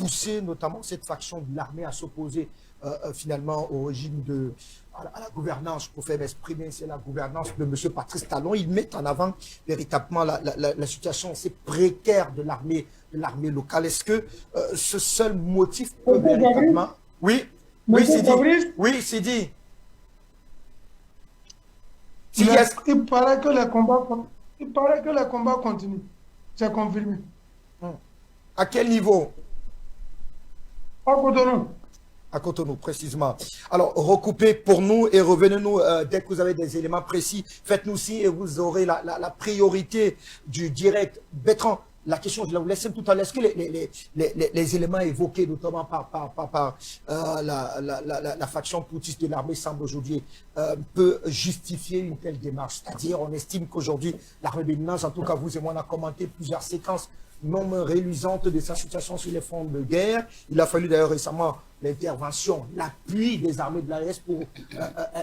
poussé notamment cette faction de l'armée à s'opposer finalement au régime à la gouvernance, pour faire m'exprimer, c'est la gouvernance de M. Patrice Talon. Ils mettent en avant véritablement la situation assez précaire de l'armée locale. Est-ce que ce seul motif peut véritablement... Oui, oui, c'est dit. Oui, c'est dit. Il paraît que le combat continue. C'est confirmé. À quel niveau? À Cotonou. À Cotonou, précisément. Alors, recoupez pour nous et revenez-nous dès que vous avez des éléments précis. Faites-nous signe et vous aurez la priorité du direct. Bertrand, la question, je la vous laisse tout à l'heure. Est-ce que les éléments évoqués, notamment par la faction poutiste de l'armée, semblent aujourd'hui peut justifier une telle démarche? C'est-à-dire, on estime qu'aujourd'hui, l'armée béninoise, en tout cas vous et moi, on a commenté plusieurs séquences non réluisantes de sa situation sur les fronts de guerre. Il a fallu d'ailleurs récemment l'intervention, l'appui des armées de l'AES pour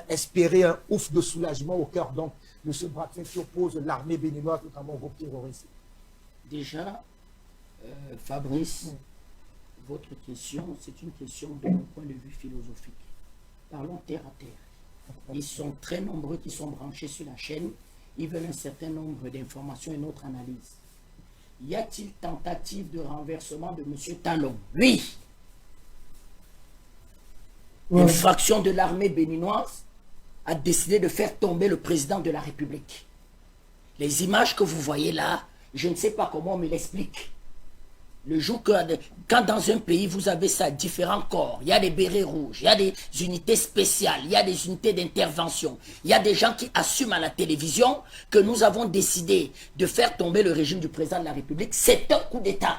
espérer un ouf de soulagement au cœur donc de ce bras de fer qui oppose l'armée béninoise, notamment aux terroristes. Déjà, Fabrice, votre question, c'est une question d'un point de vue philosophique. Parlons terre à terre. Ils sont très nombreux qui sont branchés sur la chaîne. Ils veulent un certain nombre d'informations et notre analyse. Y a-t-il tentative de renversement de M. Talon? Oui. Une fraction de l'armée béninoise a décidé de faire tomber le président de la République. Les images que vous voyez là, je ne sais pas comment on me l'explique. Le jour que, quand dans un pays, vous avez ça, différents corps, il y a des bérets rouges, il y a des unités spéciales, il y a des unités d'intervention, il y a des gens qui assument à la télévision que nous avons décidé de faire tomber le régime du président de la République. C'est un coup d'État.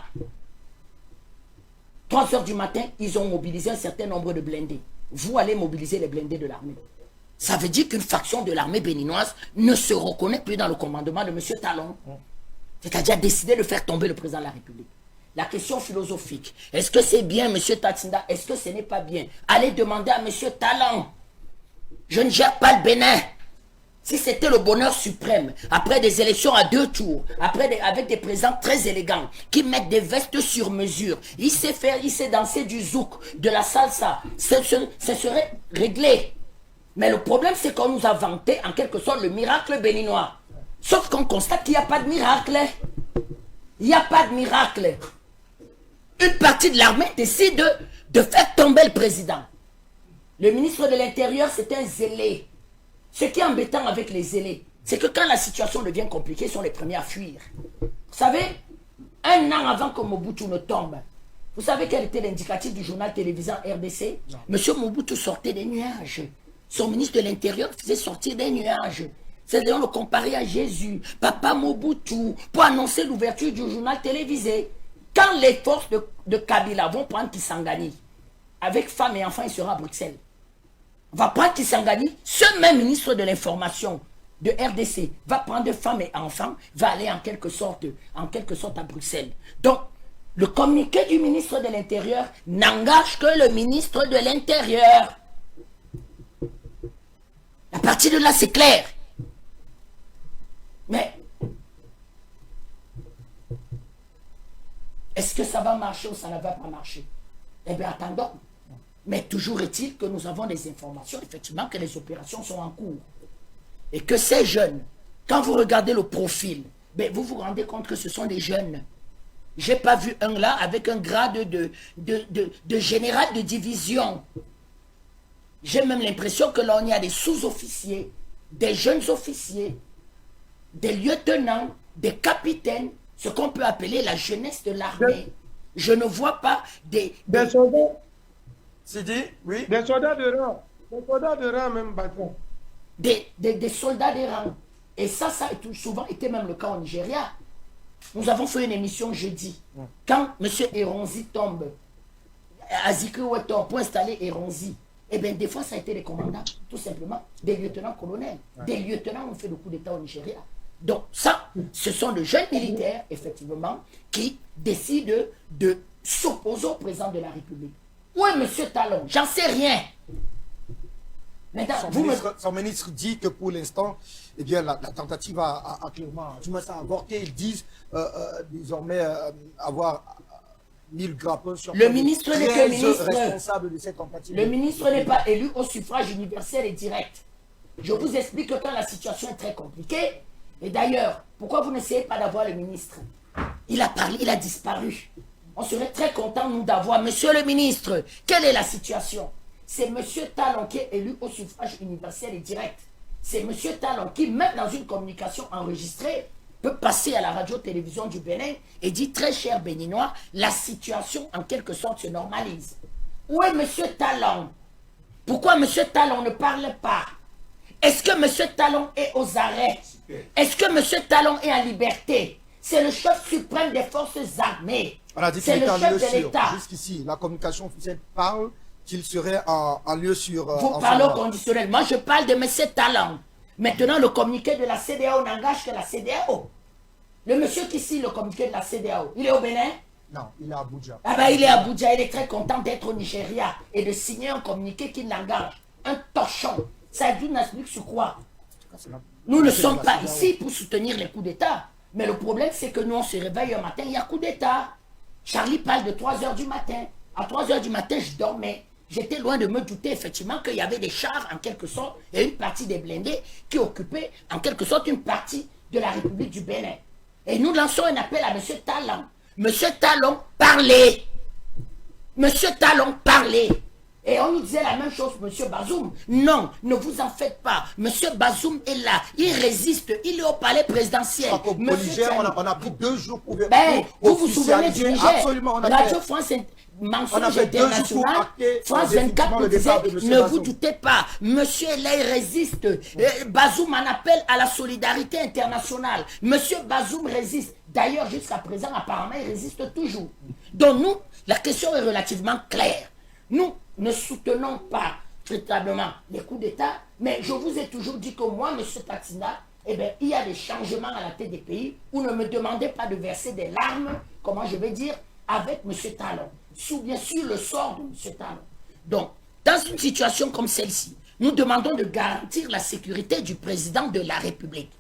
3 heures du matin, ils ont mobilisé un certain nombre de blindés. Vous allez mobiliser les blindés de l'armée. Ça veut dire qu'une faction de l'armée béninoise ne se reconnaît plus dans le commandement de M. Talon. C'est-à-dire décider de faire tomber le président de la République. La question philosophique, est-ce que c'est bien, M. Tatsinda? Est-ce que ce n'est pas bien? Allez demander à M. Talon. Je ne gère pas le Bénin. Si c'était le bonheur suprême, après des élections à 2 tours, avec des présidents très élégants, qui mettent des vestes sur mesure, il sait danser du zouk, de la salsa, ce serait réglé. Mais le problème, c'est qu'on nous a vanté en quelque sorte le miracle béninois. Sauf qu'on constate qu'il n'y a pas de miracle. Il n'y a pas de miracle. Une partie de l'armée décide de faire tomber le président. Le ministre de l'Intérieur, c'est un zélé. Ce qui est embêtant avec les zélés, c'est que quand la situation devient compliquée, ils sont les premiers à fuir. Vous savez, 1 an avant que Mobutu ne tombe, vous savez quel était l'indicatif du journal télévisé RDC? Monsieur Mobutu sortait des nuages. Son ministre de l'Intérieur faisait sortir des nuages. C'est-à-dire, on le comparait à Jésus, Papa Mobutu, pour annoncer l'ouverture du journal télévisé. Quand les forces de Kabila vont prendre Kisangani, avec femmes et enfants, il sera à Bruxelles. On va prendre Kisangani, ce même ministre de l'Information de RDC va prendre femmes et enfants, va aller en quelque sorte à Bruxelles. Donc, le communiqué du ministre de l'Intérieur n'engage que le ministre de l'Intérieur. À partir de là, c'est clair. Mais, est-ce que ça va marcher ou ça ne va pas marcher? Eh bien, attendons. Mais toujours est-il que nous avons des informations, effectivement, que les opérations sont en cours. Et que ces jeunes, quand vous regardez le profil, ben vous vous rendez compte que ce sont des jeunes. Je n'ai pas vu un là avec un grade de général de division. J'ai même l'impression que là, on y a des sous-officiers, des jeunes officiers, des lieutenants, des capitaines, ce qu'on peut appeler la jeunesse de l'armée. Je ne vois pas des soldats. C'est dit, oui. Des soldats de rang. Des soldats de rang même, patron. Des soldats de rang. Et ça a souvent été même le cas au Nigeria. Nous avons fait une émission jeudi. Quand M. Eronzi tombe, Azikri Wetor pour installer Eronzi, eh bien, des fois, ça a été des commandants, tout simplement, des lieutenants-colonels. Des lieutenants ont fait le coup d'État au Nigeria. Donc, ça, ce sont de jeunes militaires, effectivement, qui décident de s'opposer au président de la République. Où est M. Talon? J'en sais rien. Maintenant, son ministre dit que pour l'instant, eh bien, la tentative a clairement, du moins ça a avorté. Ils disent désormais avoir 1000 grappins sur Le ministre n'est que 13 ministre. responsables de cette tentative. Le ministre n'est pas élu au suffrage universel et direct. Je vous explique que quand la situation est très compliquée, et d'ailleurs, pourquoi vous n'essayez pas d'avoir le ministre? Il a parlé, il a disparu. On serait très content, nous, d'avoir, monsieur le ministre, quelle est la situation? C'est monsieur Talon qui est élu au suffrage universel et direct. C'est monsieur Talon qui, même dans une communication enregistrée, peut passer à la radio-télévision du Bénin et dit, très cher Béninois, la situation en quelque sorte se normalise. Où est monsieur Talon? Pourquoi monsieur Talon ne parle pas? Est-ce que monsieur Talon est aux arrêts? Est-ce que monsieur Talon est en liberté? C'est le chef suprême des forces armées. On a dit C'est qu'il le est en chef lieu de sûr. l'État. Jusqu'ici, la communication officielle parle qu'il serait en lieu sûr. Vous en ce parlez au moment. conditionnel. Moi, je parle de monsieur Talon. Maintenant, le communiqué de la CEDEAO n'engage que la CEDEAO. Le monsieur qui signe le communiqué de la CEDEAO, il est au Bénin? Non, il est à Abuja. Ah ben, il est à Abuja, il est très content d'être au Nigeria et de signer un communiqué qui l'engage. Un torchon. Ça nous explique sur quoi? Nous ne sommes pas ici pour soutenir les coups d'État. Mais le problème, c'est que nous, on se réveille un matin, il y a coup d'État. Charlie parle de 3 h du matin. À 3 h du matin, je dormais. J'étais loin de me douter effectivement qu'il y avait des chars en quelque sorte et une partie des blindés qui occupaient en quelque sorte une partie de la République du Bénin. Et nous lançons un appel à M. Talon. Monsieur Talon, parlez. Monsieur Talon, parlez. Et on nous disait la même chose pour M. Bazoum. Non, ne vous en faites pas. M. Bazoum est là. Il résiste. Il est au palais présidentiel. Au Niger, on a pris 2 jours pour Ben, vous vous souvenez du Niger? Absolument, on a Radio fait. France On a Mensonge fait 2 jours pour International, acter France définitivement 24 nous le disait, départ de M. ne vous Bazoum. doutez pas, Monsieur Lay résiste. Bazoum en appelle à la solidarité internationale. Monsieur Bazoum résiste. D'ailleurs, jusqu'à présent, apparemment, il résiste toujours. Donc nous, la question est relativement claire. Nous ne soutenons pas véritablement les coups d'État, mais je vous ai toujours dit que moi, M. Tatina, eh bien, il y a des changements à la tête des pays où ne me demandez pas de verser des larmes, comment je vais dire, avec M. Talon. Sous bien sûr le sort de M. Talon. Donc, dans une situation comme celle-ci, nous demandons de garantir la sécurité du président de la République.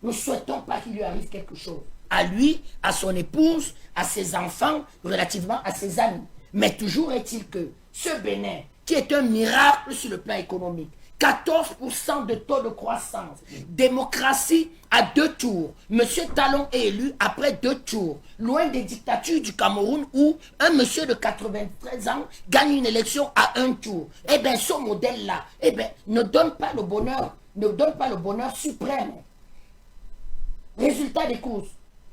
Nous ne souhaitons pas qu'il lui arrive quelque chose. À lui, à son épouse, à ses enfants, relativement à ses amis. Mais toujours est-il que ce Bénin, qui est un miracle sur le plan économique, 14% de taux de croissance, démocratie à 2 tours. Monsieur Talon est élu après 2 tours, loin des dictatures du Cameroun où un monsieur de 93 ans gagne une élection à 1 tour. Eh bien, ce modèle-là, eh bien, ne donne pas le bonheur suprême. Résultat des courses,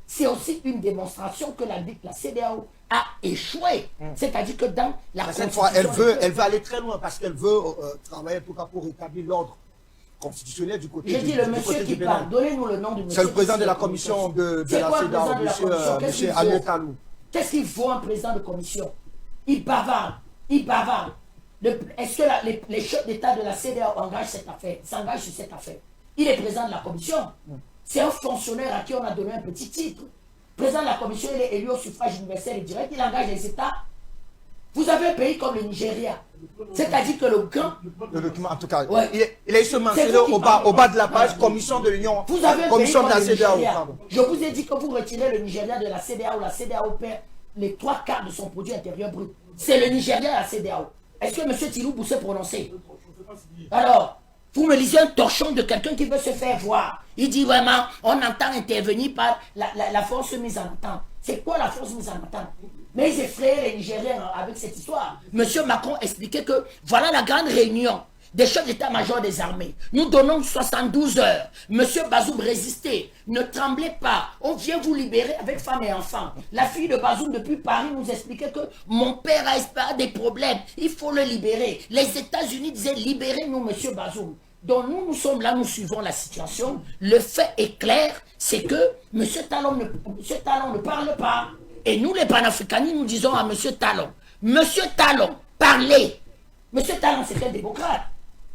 c'est aussi une démonstration que la CEDEAO a échoué. C'est-à-dire que dans la Cette fois, elle veut aller très loin parce qu'elle veut travailler pour rétablir l'ordre constitutionnel du côté J'ai dit le du monsieur côté qui du Bénin. parle. Donnez-nous le nom du monsieur. C'est le président qui de la signe commission de C'est la quoi le CEDEAO, président de la commission? Qu'est-ce qu'il monsieur vaut? Aliou Talou. Qu'est-ce qu'il vaut un président de commission? Il bavarde. Il bavarde. Est-ce que les chefs d'État de la CEDEAO s'engagent sur cette affaire? Il est président de la commission. C'est un fonctionnaire à qui on a donné un petit titre. Président de la commission, il est élu au suffrage universel et direct. Il engage les États. Vous avez un pays comme le Nigeria. C'est-à-dire que le grand... Le document, en tout cas, Ouais. il est se mentionné vous qui au bas parlez. de la page, commission de l'Union, Vous avez un pays commission comme de la le CEDEAO. Nigeria. Pardon. Je vous ai dit que vous retirez le Nigeria de la CEDEAO. La CEDEAO perd les 3/4 de son produit intérieur brut. C'est le Nigeria la CEDEAO. Est-ce que M. Tiloubou s'est prononcé? Alors, vous me lisez un torchon de quelqu'un qui veut se faire voir. Il dit vraiment, on entend intervenir par la force mise en attente. C'est quoi la force mise en attente? Mais ils effrayaient les Nigériens avec cette histoire. Monsieur Macron expliquait que voilà la grande réunion des chefs d'état-major des armées. Nous donnons 72 heures. Monsieur Bazoum résistait. Ne tremblez pas. On vient vous libérer avec femmes et enfants. La fille de Bazoum depuis Paris nous expliquait que mon père a des problèmes. Il faut le libérer. Les États-Unis disaient libérez-nous, monsieur Bazoum. Donc nous sommes là, nous suivons la situation. Le fait est clair, c'est que monsieur Talon ne parle pas. Et nous, les panafricanistes, nous disons à monsieur Talon, parlez. Monsieur Talon, c'est un démocrate.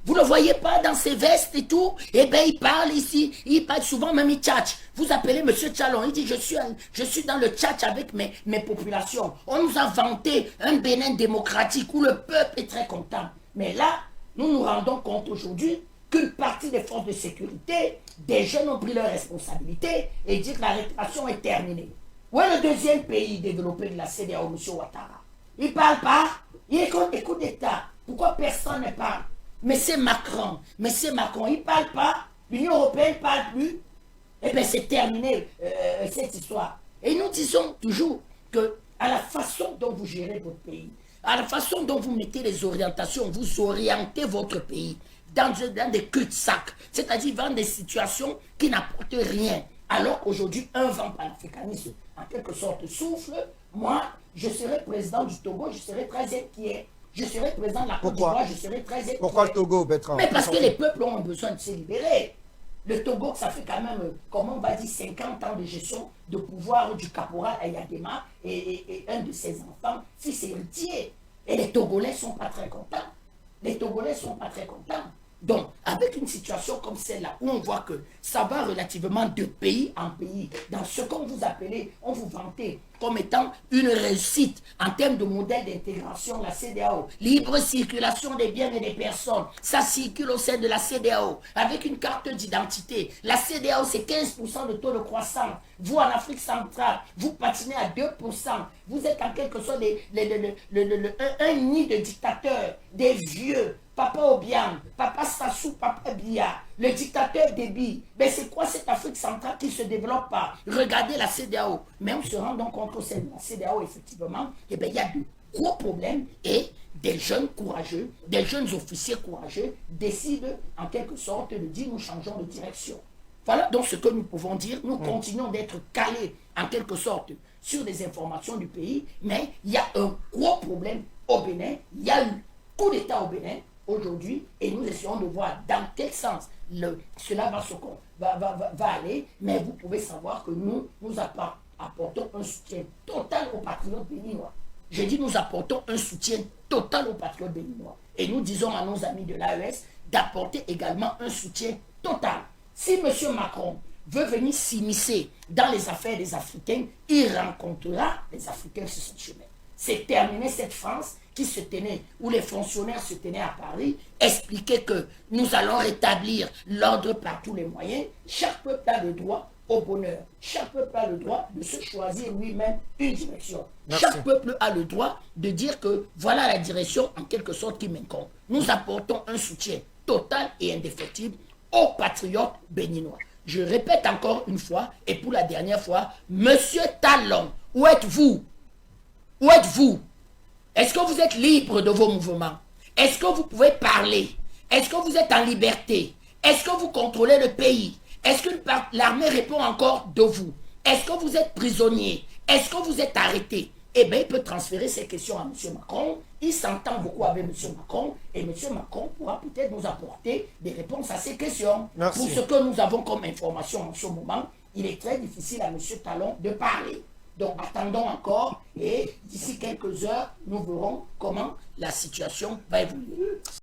Vous ne le voyez pas dans ses vestes et tout? Eh bien, il parle ici, il parle souvent, même il tchatche. Vous appelez monsieur Talon, il dit, je suis dans le tchatch avec mes populations. On nous a vanté un Bénin démocratique où le peuple est très content. Mais là, nous nous rendons compte aujourd'hui qu'une partie des forces de sécurité, des jeunes ont pris leurs responsabilités et disent que la répression est terminée. Où est le deuxième pays développé de la CEDEAO, M. Ouattara? Il ne parle pas. Il est contre les coups d'État. Pourquoi personne ne parle? Monsieur Macron, il ne parle pas. L'Union européenne ne parle plus. Eh bien, c'est terminé, cette histoire. Et nous disons toujours que à la façon dont vous gérez votre pays, à la façon dont vous mettez les orientations, vous orientez votre pays dans des cul-de-sac, c'est-à-dire dans des situations qui n'apportent rien. Alors qu'aujourd'hui, un vent panafricaniste, en quelque sorte, souffle. Moi, je serai président du Togo, je serai très inquiet. Je serai président de la Côte d'Ivoire, je serai très inquiet. Pourquoi le Togo, Bertrand? Mais parce que les peuples ont besoin de se libérer. Le Togo, ça fait quand même, comment on va dire, 50 ans de gestion de pouvoir du caporal Ayadema et un de ses enfants, fils héritier. Et les Togolais ne sont pas très contents. Les Togolais ne sont pas très contents. Donc, avec une situation comme celle-là, où on voit que ça va relativement de pays en pays, dans ce qu'on vous appelez, on vous vantait comme étant une réussite en termes de modèle d'intégration, la CEDEAO, libre circulation des biens et des personnes, ça circule au sein de la CEDEAO, avec une carte d'identité. La CEDEAO, c'est 15% de taux de croissance. Vous, en Afrique centrale, vous patinez à 2%. Vous êtes en quelque sorte un nid de dictateurs, des vieux. Papa Obiang, Papa Sassou, Papa Biya, le dictateur Déby. Mais c'est quoi cette Afrique centrale qui ne se développe pas? Regardez la CEDEAO. Mais on se rend donc compte que c'est la CEDEAO, effectivement, eh bien, il y a de gros problèmes et des jeunes courageux, des jeunes officiers courageux décident en quelque sorte de dire nous changeons de direction. Voilà donc ce que nous pouvons dire. Nous continuons d'être calés en quelque sorte sur les informations du pays, mais il y a un gros problème au Bénin. Il y a eu coup d'État au Bénin aujourd'hui et nous essayons de voir dans quel sens cela va aller, mais vous pouvez savoir que nous apportons un soutien total aux patriotes béninois. Je dis nous apportons un soutien total aux patriotes béninois et nous disons à nos amis de l'AES d'apporter également un soutien total. Si M. Macron veut venir s'immiscer dans les affaires des Africains, il rencontrera les Africains sur son chemin. C'est terminé cette France qui se tenait, où les fonctionnaires se tenaient à Paris, expliquaient que nous allons rétablir l'ordre par tous les moyens. Chaque peuple a le droit au bonheur. Chaque peuple a le droit de se choisir lui-même une direction. Merci. Chaque peuple a le droit de dire que voilà la direction en quelque sorte qui m'incombe. Nous apportons un soutien total et indéfectible aux patriotes béninois. Je répète encore une fois et pour la dernière fois, Monsieur Talon, où êtes-vous? Où êtes-vous? Est-ce que vous êtes libre de vos mouvements? Est-ce que vous pouvez parler? Est-ce que vous êtes en liberté? Est-ce que vous contrôlez le pays? Est-ce que l'armée répond encore de vous? Est-ce que vous êtes prisonnier? Est-ce que vous êtes arrêté? Eh bien, il peut transférer ces questions à M. Macron. Il s'entend beaucoup avec M. Macron et M. Macron pourra peut-être nous apporter des réponses à ces questions. Merci. Pour ce que nous avons comme information en ce moment, il est très difficile à M. Talon de parler. Donc attendons encore et d'ici quelques heures, nous verrons comment la situation va évoluer.